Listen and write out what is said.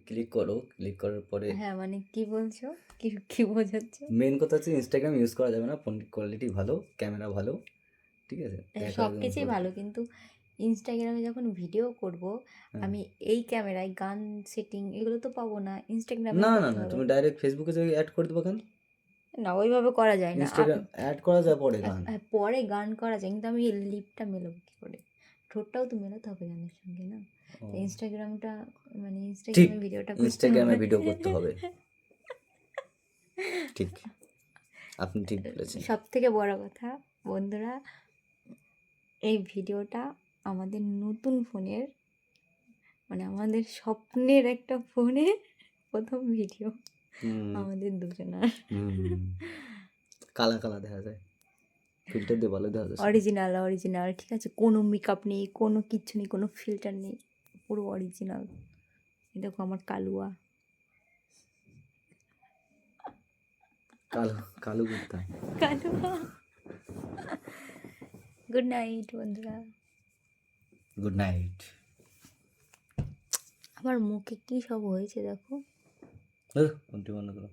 Click করো, click করার পরে হ্যাঁ মানে কি বলছো, কি বোঝাচ্ছ? মেন কথা হচ্ছে ইনস্টাগ্রাম ইউজ করা যাবে না, ফোন কোয়ালিটি ভালো, ক্যামেরা ভালো, ঠিক আছে, দেখার সব জন্য কিছুই ভালো, কিন্তু ইনস্টাগ্রামে যখন ভিডিও করব হ্যাঁ। আমি এই ক্যামেরায় গান সেটিং এগুলো তো পাবো না, ইনস্টাগ্রামে না না করতে না, হবে। তুমি ডাইরেক্ট ফেসবুকে যে অ্যাড করে দেবো কেন? না ওইভাবে করা যায় না। ইনস্টাগ্রাম অ্যাড করা যায় পরে গান। হ্যাঁ, পরে গান করা যায়, কিন্তু আমি লিপটা মেলাবো কী করে? ঠোঁটটাও তো মেলাতে হবে গানের সঙ্গে না? ও, তো ইনস্টাগ্রামটা মানে ঠিক, ইনস্টাগ্রামে ভিডিওটা করতে ইনস্টাগ্রামে হবে। ভিডিও করতে হবে, ঠিক, আপনি ঠিক বলেছেন। সব থেকে বড় কথা বন্ধুরা, এই ভিডিওটা আমাদের নতুন ফোনের মানে আমাদের স্বপ্নের একটা ফোনে প্রথম ভিডিও হুম আমাদের দুজনার। হুম, কালা কালা দেখা যায়, ফিল্টার দিয়ে ভালো দেখা যাচ্ছে। অরিজিনাল অরিজিনাল, ঠিক আছে, কোনো মেকআপ নেই, কোনো কিচ্ছু নেই, কোনো ফিল্টার নেই, পুরো অরিজিনাল। দেখো আমার কালুয়া। কালো কালো কুর্তা। কালুয়া। গুড নাইট বন্ধুরা। Good night. আমার মুখে কী সব হয়েছে দেখো। বন্ধ করো।